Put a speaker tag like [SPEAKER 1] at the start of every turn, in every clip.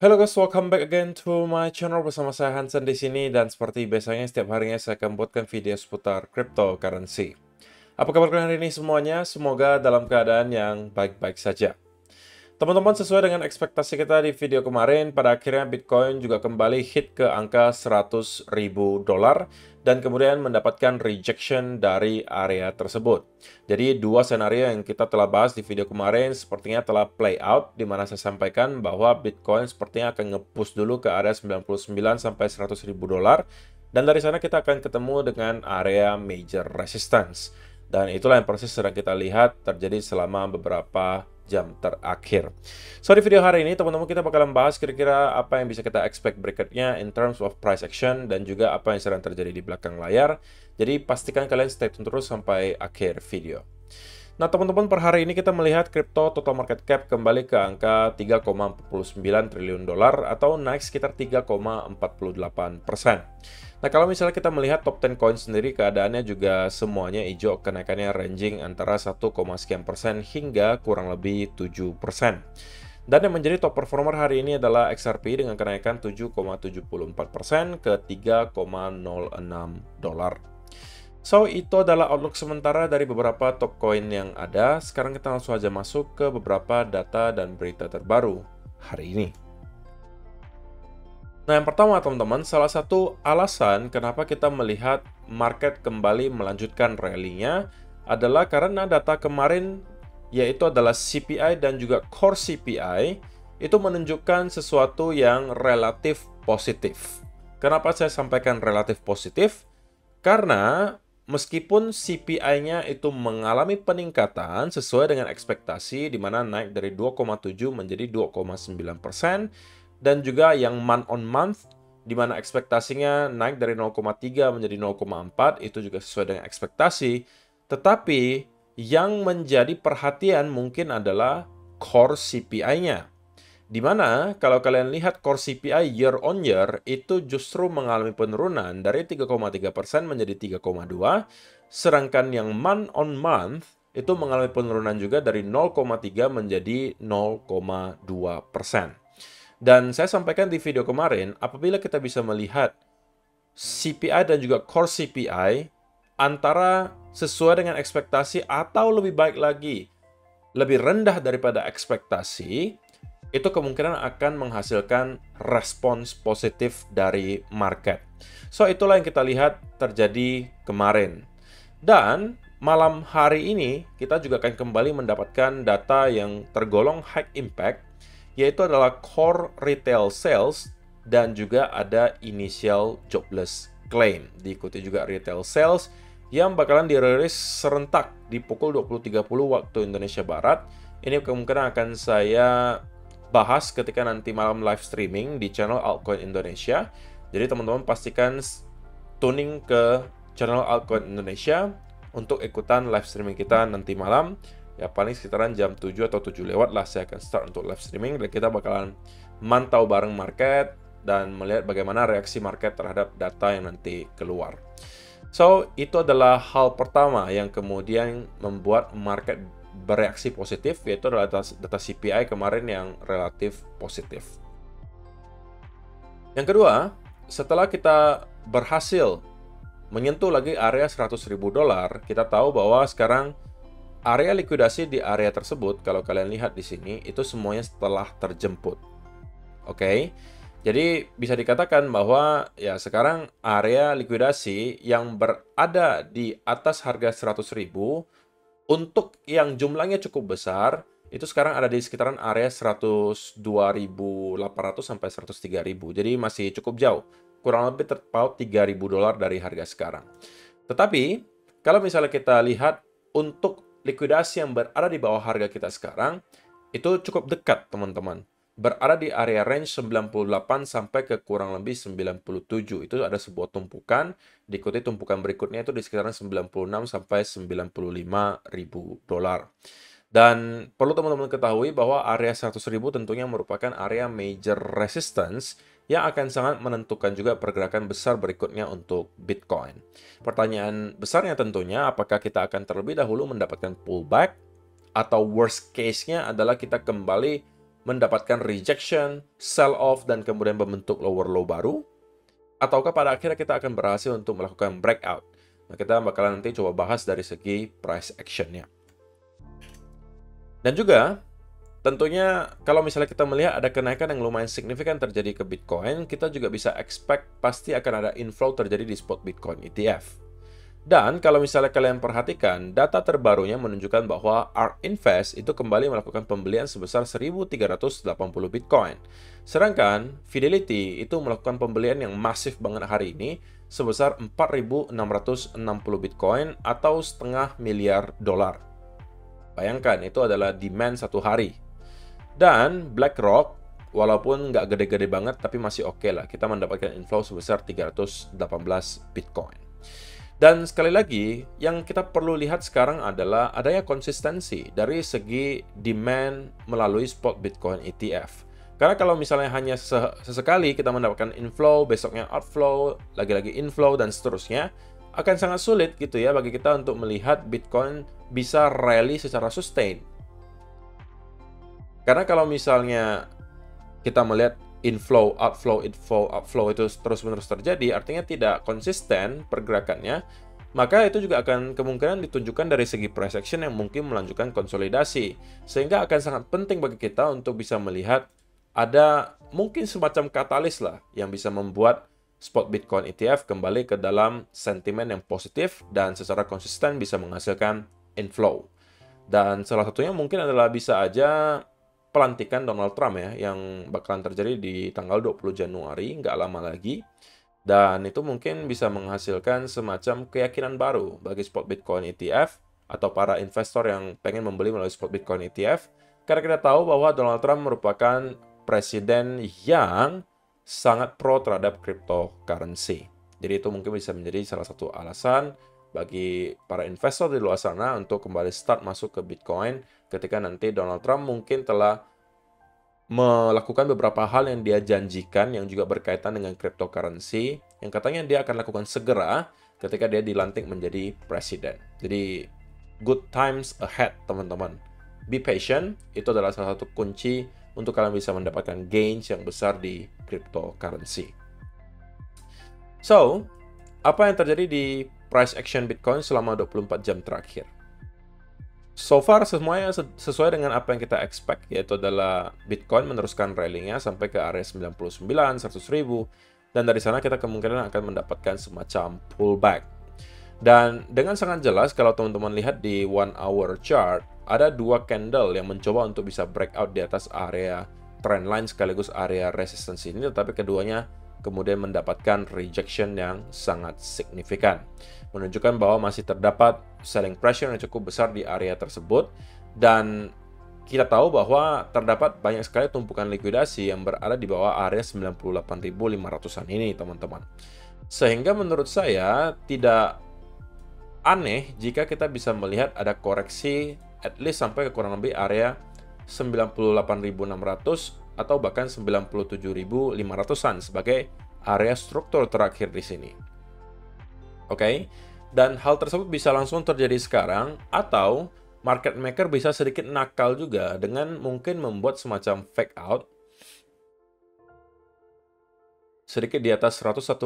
[SPEAKER 1] Halo guys, welcome back again to my channel bersama saya Hansen di sini dan seperti biasanya setiap harinya saya akan buatkan video seputar cryptocurrency. Apa kabar kalian hari ini semuanya? Semoga dalam keadaan yang baik-baik saja. Teman-teman, sesuai dengan ekspektasi kita di video kemarin, pada akhirnya Bitcoin juga kembali hit ke angka 100.000 dolar dan kemudian mendapatkan rejection dari area tersebut. Jadi dua senario yang kita telah bahas di video kemarin sepertinya telah play out, di mana saya sampaikan bahwa Bitcoin sepertinya akan nge-push dulu ke area 99 sampai 100.000 dolar dan dari sana kita akan ketemu dengan area major resistance. Dan itulah yang persis sedang kita lihat terjadi selama beberapa jam terakhir. So, di video hari ini, teman-teman, kita bakalan bahas kira-kira apa yang bisa kita expect berikutnya in terms of price action dan juga apa yang sedang terjadi di belakang layar. Jadi, pastikan kalian stay tune terus sampai akhir video. Nah, teman-teman, per hari ini kita melihat kripto total market cap kembali ke angka 3,49 triliun dolar atau naik sekitar 3,48%. Nah, kalau misalnya kita melihat top 10 coin sendiri, keadaannya juga semuanya hijau, kenaikannya ranging antara 1, sekian persen hingga kurang lebih 7%. Dan yang menjadi top performer hari ini adalah XRP dengan kenaikan 7,74% ke 3,06 dolar. So, itu adalah outlook sementara dari beberapa top coin yang ada. Sekarang kita langsung aja masuk ke beberapa data dan berita terbaru hari ini. Nah, yang pertama teman-teman, salah satu alasan kenapa kita melihat market kembali melanjutkan rally-nya adalah karena data kemarin, yaitu adalah CPI dan juga Core CPI, itu menunjukkan sesuatu yang relatif positif. Kenapa saya sampaikan relatif positif? Karena meskipun CPI-nya itu mengalami peningkatan sesuai dengan ekspektasi, di mana naik dari 2,7 menjadi 2,9%, dan juga yang month on month, di mana ekspektasinya naik dari 0,3 menjadi 0,4, itu juga sesuai dengan ekspektasi. Tetapi yang menjadi perhatian mungkin adalah core CPI-nya. Di mana kalau kalian lihat core CPI year on year itu justru mengalami penurunan dari 3,3% menjadi 3,2, sedangkan yang month on month itu mengalami penurunan juga dari 0,3 menjadi 0,2%. Dan saya sampaikan di video kemarin, apabila kita bisa melihat CPI dan juga core CPI antara sesuai dengan ekspektasi atau lebih baik lagi, lebih rendah daripada ekspektasi, itu kemungkinan akan menghasilkan respons positif dari market. So, itulah yang kita lihat terjadi kemarin. Dan malam hari ini, kita juga akan kembali mendapatkan data yang tergolong high impact, yaitu adalah core retail sales dan juga ada initial jobless claim. Diikuti juga retail sales yang bakalan dirilis serentak di pukul 20.30 waktu Indonesia Barat. Ini kemungkinan akan saya bahas ketika nanti malam live streaming di channel Altcoin Indonesia. Jadi teman-teman pastikan tuning ke channel Altcoin Indonesia untuk ikutan live streaming kita nanti malam. Ya paling sekitaran jam 7 atau 7 lewat lah saya akan start untuk live streaming dan kita bakalan mantau bareng market dan melihat bagaimana reaksi market terhadap data yang nanti keluar. So, itu adalah hal pertama yang kemudian membuat market bereaksi positif, yaitu adalah data CPI kemarin yang relatif positif. Yang kedua, setelah kita berhasil menyentuh lagi area 100.000 dolar, kita tahu bahwa sekarang area likuidasi di area tersebut, kalau kalian lihat di sini, itu semuanya setelah terjemput. Oke, jadi bisa dikatakan bahwa ya sekarang area likuidasi yang berada di atas harga 100.000 untuk yang jumlahnya cukup besar, itu sekarang ada di sekitaran area 102.800 sampai 103.000. Jadi masih cukup jauh, kurang lebih terpaut 3.000 dolar dari harga sekarang. Tetapi, kalau misalnya kita lihat untuk likuidasi yang berada di bawah harga kita sekarang, itu cukup dekat, teman-teman. Berada di area range 98 sampai ke kurang lebih 97. Itu ada sebuah tumpukan, diikuti tumpukan berikutnya itu di sekitaran 96 sampai 95 ribu dolar. Dan perlu teman-teman ketahui bahwa area 100.000 tentunya merupakan area major resistance yang akan sangat menentukan juga pergerakan besar berikutnya untuk Bitcoin. Pertanyaan besarnya tentunya, apakah kita akan terlebih dahulu mendapatkan pullback, atau worst case-nya adalah kita kembali mendapatkan rejection, sell off, dan kemudian membentuk lower low baru, ataukah pada akhirnya kita akan berhasil untuk melakukan breakout. Nah, kita bakalan nanti coba bahas dari segi price action-nya. Dan juga, tentunya kalau misalnya kita melihat ada kenaikan yang lumayan signifikan terjadi ke Bitcoin, kita juga bisa expect pasti akan ada inflow terjadi di spot Bitcoin ETF. Dan kalau misalnya kalian perhatikan, data terbarunya menunjukkan bahwa ARK Invest itu kembali melakukan pembelian sebesar 1.380 Bitcoin. Sedangkan Fidelity itu melakukan pembelian yang masif banget hari ini sebesar 4.660 Bitcoin atau setengah miliar dolar. Bayangkan, itu adalah demand satu hari. Dan BlackRock, walaupun nggak gede-gede banget, tapi masih oke lah. Kita mendapatkan inflow sebesar 318 Bitcoin. Dan sekali lagi, yang kita perlu lihat sekarang adalah adanya konsistensi dari segi demand melalui spot Bitcoin ETF. Karena kalau misalnya hanya sesekali kita mendapatkan inflow, besoknya outflow, lagi-lagi inflow, dan seterusnya, akan sangat sulit gitu ya bagi kita untuk melihat Bitcoin bisa rally secara sustain. Karena kalau misalnya kita melihat inflow, outflow itu terus-menerus terjadi, artinya tidak konsisten pergerakannya, maka itu juga akan kemungkinan ditunjukkan dari segi price action yang mungkin melanjutkan konsolidasi. Sehingga akan sangat penting bagi kita untuk bisa melihat ada mungkin semacam katalis lah yang bisa membuat spot Bitcoin ETF kembali ke dalam sentimen yang positif dan secara konsisten bisa menghasilkan inflow. Dan salah satunya mungkin adalah bisa aja pelantikan Donald Trump ya, yang bakalan terjadi di tanggal 20 Januari, nggak lama lagi. Dan itu mungkin bisa menghasilkan semacam keyakinan baru bagi spot Bitcoin ETF atau para investor yang pengen membeli melalui spot Bitcoin ETF. Karena kita tahu bahwa Donald Trump merupakan presiden yang sangat pro terhadap cryptocurrency. Jadi itu mungkin bisa menjadi salah satu alasan bagi para investor di luar sana untuk kembali start masuk ke Bitcoin ketika nanti Donald Trump mungkin telah melakukan beberapa hal yang dia janjikan yang juga berkaitan dengan cryptocurrency yang katanya dia akan lakukan segera ketika dia dilantik menjadi presiden. Jadi good times ahead, teman-teman. Be patient, itu adalah salah satu kunci untuk kalian bisa mendapatkan gains yang besar di cryptocurrency. So, apa yang terjadi di price action Bitcoin selama 24 jam terakhir? So far semuanya sesuai dengan apa yang kita expect, yaitu adalah Bitcoin meneruskan rally-nya sampai ke area 99, 100 ribu, dan dari sana kita kemungkinan akan mendapatkan semacam pullback. Dan dengan sangat jelas kalau teman-teman lihat di 1 hour chart, ada dua candle yang mencoba untuk bisa breakout di atas area trendline sekaligus area resistance ini, tetapi keduanya kemudian mendapatkan rejection yang sangat signifikan, menunjukkan bahwa masih terdapat selling pressure yang cukup besar di area tersebut, dan kita tahu bahwa terdapat banyak sekali tumpukan likuidasi yang berada di bawah area 98.500-an ini, teman-teman. Sehingga menurut saya tidak aneh jika kita bisa melihat ada koreksi at least sampai ke kurang lebih area 98.600 atau bahkan 97.500-an sebagai area struktur terakhir di sini. Oke, dan hal tersebut bisa langsung terjadi sekarang, atau market maker bisa sedikit nakal juga dengan mungkin membuat semacam fake out sedikit di atas $101.000,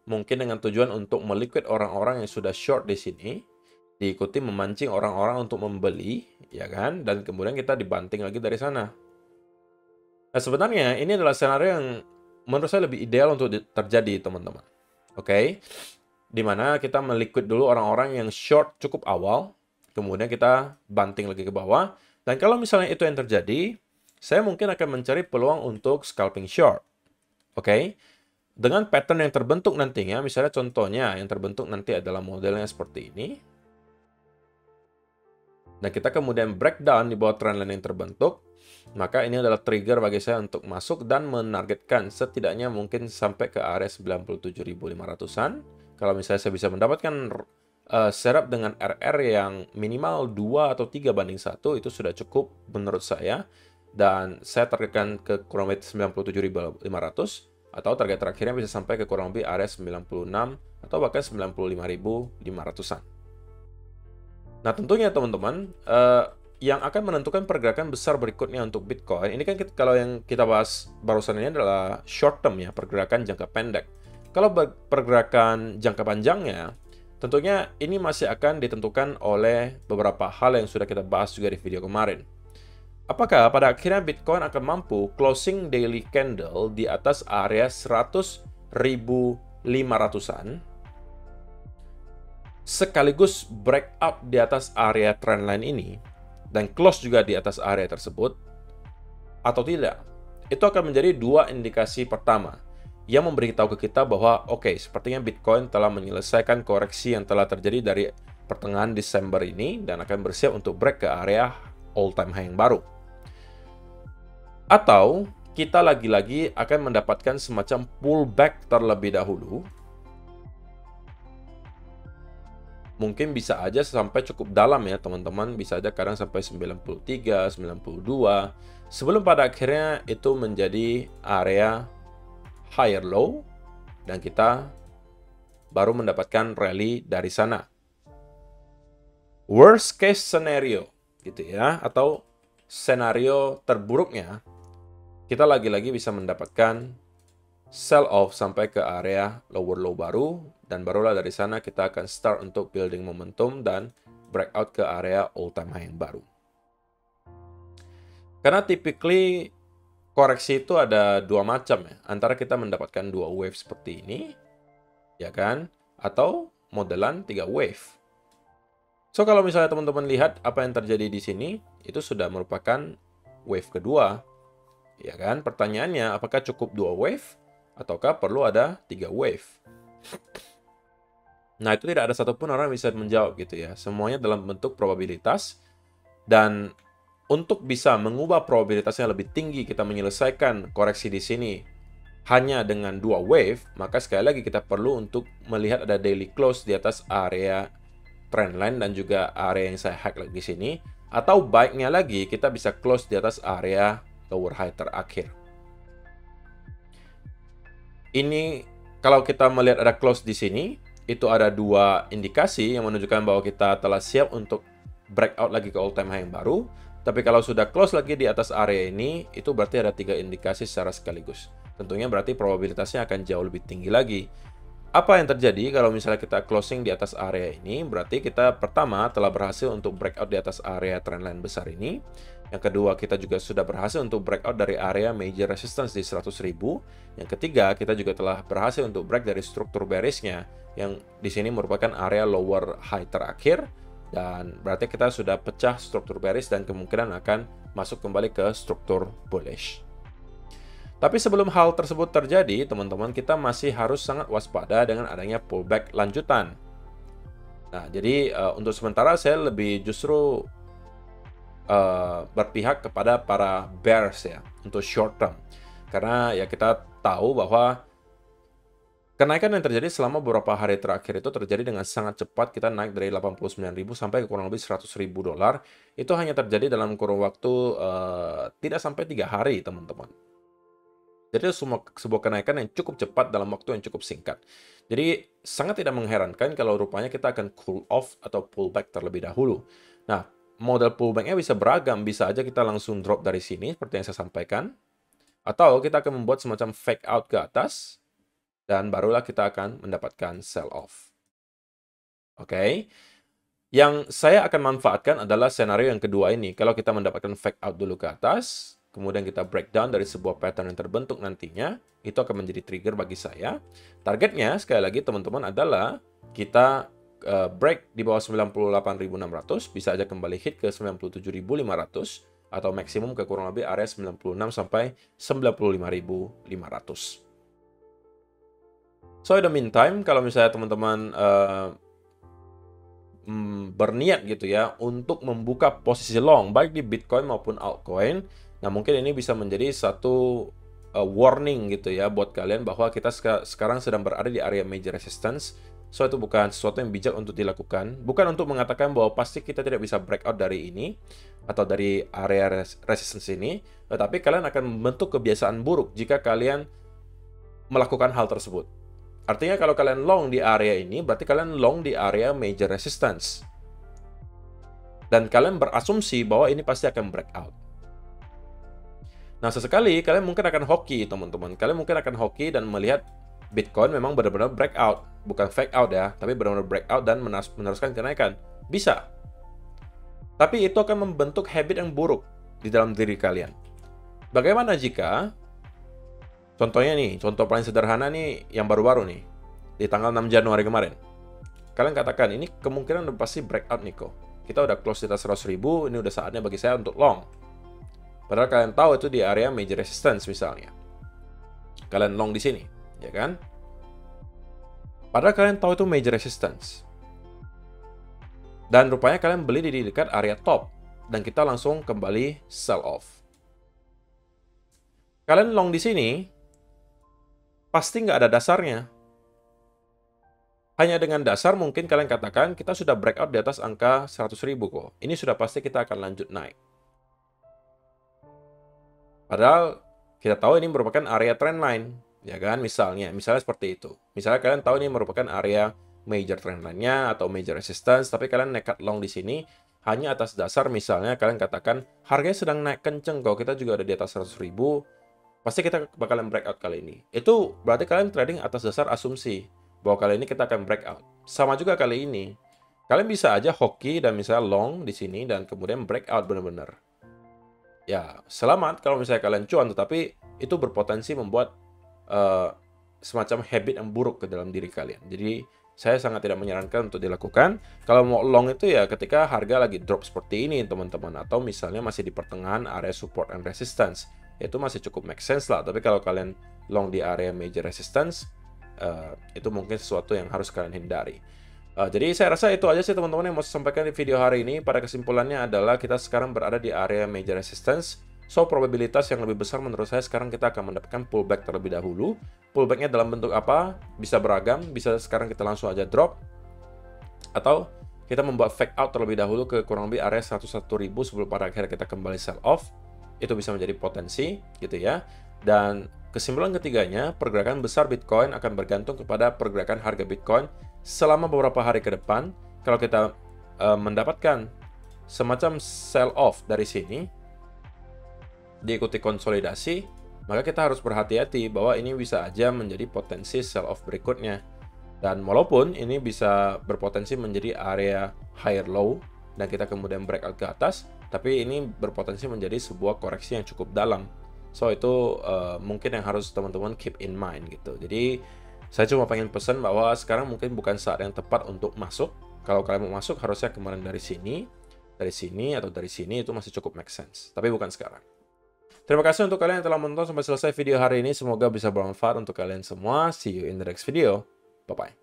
[SPEAKER 1] mungkin dengan tujuan untuk meliquid orang-orang yang sudah short di sini, diikuti memancing orang-orang untuk membeli, ya kan? Dan kemudian kita dibanting lagi dari sana. Nah, sebenarnya ini adalah skenario yang menurut saya lebih ideal untuk terjadi, teman-teman. Oke, dimana kita meliquid dulu orang-orang yang short cukup awal, kemudian kita banting lagi ke bawah. Dan kalau misalnya itu yang terjadi, saya mungkin akan mencari peluang untuk scalping short. Oke, dengan pattern yang terbentuk nantinya, misalnya contohnya yang terbentuk nanti adalah modelnya seperti ini. Dan kita kemudian breakdown di bawah trendline yang terbentuk, maka ini adalah trigger bagi saya untuk masuk dan menargetkan setidaknya mungkin sampai ke area 97.500-an. Kalau misalnya saya bisa mendapatkan setup dengan RR yang minimal 2 atau 3 banding 1, itu sudah cukup menurut saya. Dan saya targetkan ke kurang lebih 97.500, atau target terakhirnya bisa sampai ke kurang lebih area 96 atau bahkan 95.500-an. Nah, tentunya teman-teman, yang akan menentukan pergerakan besar berikutnya untuk Bitcoin, ini kan kalau yang kita bahas barusan ini adalah short term ya, pergerakan jangka pendek. Kalau pergerakan jangka panjangnya, tentunya ini masih akan ditentukan oleh beberapa hal yang sudah kita bahas juga di video kemarin. Apakah pada akhirnya Bitcoin akan mampu closing daily candle di atas area 100.500-an, sekaligus breakout di atas area trendline ini, dan close juga di atas area tersebut, atau tidak? Itu akan menjadi dua indikasi pertama yang memberitahu ke kita bahwa oke, sepertinya Bitcoin telah menyelesaikan koreksi yang telah terjadi dari pertengahan Desember ini dan akan bersiap untuk break ke area all-time high yang baru. Atau kita lagi-lagi akan mendapatkan semacam pullback terlebih dahulu. Mungkin bisa aja sampai cukup dalam ya teman-teman, bisa aja kadang sampai 93, 92, sebelum pada akhirnya itu menjadi area higher low, dan kita baru mendapatkan rally dari sana. Worst case scenario, gitu ya, atau senario terburuknya, kita lagi-lagi bisa mendapatkan sell off sampai ke area lower low baru, dan barulah dari sana kita akan start untuk building momentum dan breakout ke area all time high yang baru. Karena typically koreksi itu ada dua macam ya, antara kita mendapatkan dua wave seperti ini, ya kan, atau modelan 3 wave. So kalau misalnya teman-teman lihat apa yang terjadi di sini, itu sudah merupakan wave kedua, ya kan. Pertanyaannya, apakah cukup 2 wave ataukah perlu ada 3 wave? Nah, itu tidak ada satupun orang yang bisa menjawab gitu ya. Semuanya dalam bentuk probabilitas, dan untuk bisa mengubah probabilitasnya lebih tinggi, kita menyelesaikan koreksi di sini hanya dengan 2 wave, maka sekali lagi kita perlu untuk melihat ada daily close di atas area trendline dan juga area yang saya hack lagi di sini, atau baiknya lagi kita bisa close di atas area lower high terakhir. Ini kalau kita melihat ada close di sini, itu ada dua indikasi yang menunjukkan bahwa kita telah siap untuk breakout lagi ke all time high yang baru. Tapi kalau sudah close lagi di atas area ini, itu berarti ada 3 indikasi secara sekaligus. Tentunya berarti probabilitasnya akan jauh lebih tinggi lagi. Apa yang terjadi kalau misalnya kita closing di atas area ini? Berarti kita pertama telah berhasil untuk breakout di atas area trendline besar ini. Yang kedua, kita juga sudah berhasil untuk breakout dari area major resistance di 100.000. Yang ketiga, kita juga telah berhasil untuk break dari struktur bearish-nya, yang di sini merupakan area lower high terakhir. Dan berarti kita sudah pecah struktur bearish dan kemungkinan akan masuk kembali ke struktur bullish. Tapi sebelum hal tersebut terjadi, teman-teman, kita masih harus sangat waspada dengan adanya pullback lanjutan. Nah, jadi untuk sementara saya lebih justru berpihak kepada para bears ya, untuk short term. Karena ya kita tahu bahwa kenaikan yang terjadi selama beberapa hari terakhir itu terjadi dengan sangat cepat. Kita naik dari 89.000 sampai ke kurang lebih 100.000 dolar. Itu hanya terjadi dalam kurun waktu tidak sampai 3 hari, teman-teman. Jadi sebuah kenaikan yang cukup cepat dalam waktu yang cukup singkat. Jadi sangat tidak mengherankan kalau rupanya kita akan cool off atau pullback terlebih dahulu. Nah, model pullback-nya bisa beragam. Bisa aja kita langsung drop dari sini seperti yang saya sampaikan. Atau kita akan membuat semacam fake out ke atas, dan barulah kita akan mendapatkan sell off. Oke. Yang saya akan manfaatkan adalah senario yang kedua ini. Kalau kita mendapatkan fake out dulu ke atas, kemudian kita breakdown dari sebuah pattern yang terbentuk nantinya, itu akan menjadi trigger bagi saya. Targetnya, sekali lagi teman-teman, adalah kita break di bawah 98.600, bisa aja kembali hit ke 97.500, atau maksimum ke kurang lebih area 96 sampai 95.500. So, in the meantime, kalau misalnya teman-teman berniat gitu ya untuk membuka posisi long, baik di Bitcoin maupun altcoin, nah mungkin ini bisa menjadi satu warning gitu ya buat kalian bahwa kita sekarang sedang berada di area major resistance. So, itu bukan sesuatu yang bijak untuk dilakukan. Bukan untuk mengatakan bahwa pasti kita tidak bisa breakout dari ini atau dari area resistance ini, tetapi kalian akan membentuk kebiasaan buruk jika kalian melakukan hal tersebut. Artinya kalau kalian long di area ini, berarti kalian long di area major resistance. Dan kalian berasumsi bahwa ini pasti akan breakout. Nah, sesekali kalian mungkin akan hoki, teman-teman. Kalian mungkin akan hoki dan melihat Bitcoin memang benar-benar breakout. Bukan fake out ya, tapi benar-benar breakout dan meneruskan kenaikan. Bisa. Tapi itu akan membentuk habit yang buruk di dalam diri kalian. Bagaimana jika, contohnya nih, contoh paling sederhana nih, yang baru-baru nih, di tanggal 6 Januari kemarin. Kalian katakan, ini kemungkinan udah pasti breakout nih kok. Kita udah close di atas 100.000, ini udah saatnya bagi saya untuk long. Padahal kalian tahu itu di area major resistance misalnya. Kalian long di sini, ya kan? Padahal kalian tahu itu major resistance. Dan rupanya kalian beli di dekat area top. Dan kita langsung kembali sell off. Kalian long di sini, pasti nggak ada dasarnya. Hanya dengan dasar mungkin kalian katakan, kita sudah breakout di atas angka 100.000 kok. Ini sudah pasti kita akan lanjut naik. Padahal kita tahu ini merupakan area trendline. Ya kan, misalnya seperti itu. Misalnya kalian tahu ini merupakan area major trendline-nya atau major resistance, tapi kalian nekat long di sini hanya atas dasar misalnya kalian katakan harganya sedang naik kenceng kok, kita juga ada di atas 100.000, pasti kita bakalan breakout kali ini. Itu berarti kalian trading atas dasar asumsi bahwa kali ini kita akan breakout. Sama juga kali ini. Kalian bisa aja hoki dan misalnya long di sini dan kemudian breakout benar-benar. Ya, selamat kalau misalnya kalian cuan, tetapi itu berpotensi membuat semacam habit yang buruk ke dalam diri kalian. Jadi saya sangat tidak menyarankan untuk dilakukan. Kalau mau long itu ya ketika harga lagi drop seperti ini, teman-teman. Atau misalnya masih di pertengahan area support and resistance. Itu masih cukup make sense lah. Tapi kalau kalian long di area major resistance, itu mungkin sesuatu yang harus kalian hindari. Jadi saya rasa itu aja sih teman-teman yang mau saya sampaikan di video hari ini. Pada kesimpulannya adalah kita sekarang berada di area major resistance. So, probabilitas yang lebih besar menurut saya sekarang kita akan mendapatkan pullback terlebih dahulu. Pullbacknya dalam bentuk apa? Bisa beragam, bisa sekarang kita langsung aja drop. Atau kita membuat fake out terlebih dahulu ke kurang lebih area 101.000 sebelum pada akhirnya kita kembali sell off. Itu bisa menjadi potensi, gitu ya. Dan kesimpulan ketiganya, pergerakan besar Bitcoin akan bergantung kepada pergerakan harga Bitcoin selama beberapa hari ke depan. Kalau kita mendapatkan semacam sell off dari sini, diikuti konsolidasi, maka kita harus berhati-hati bahwa ini bisa aja menjadi potensi sell off berikutnya. Dan walaupun ini bisa berpotensi menjadi area higher low dan kita kemudian breakout ke atas, tapi ini berpotensi menjadi sebuah koreksi yang cukup dalam. So itu mungkin yang harus teman-teman keep in mind gitu. Jadi saya cuma pengen pesan bahwa sekarang mungkin bukan saat yang tepat untuk masuk. Kalau kalian mau masuk harusnya kemarin dari sini atau dari sini, itu masih cukup make sense. Tapi bukan sekarang. Terima kasih untuk kalian yang telah menonton sampai selesai video hari ini. Semoga bisa bermanfaat untuk kalian semua. See you in the next video. Bye-bye.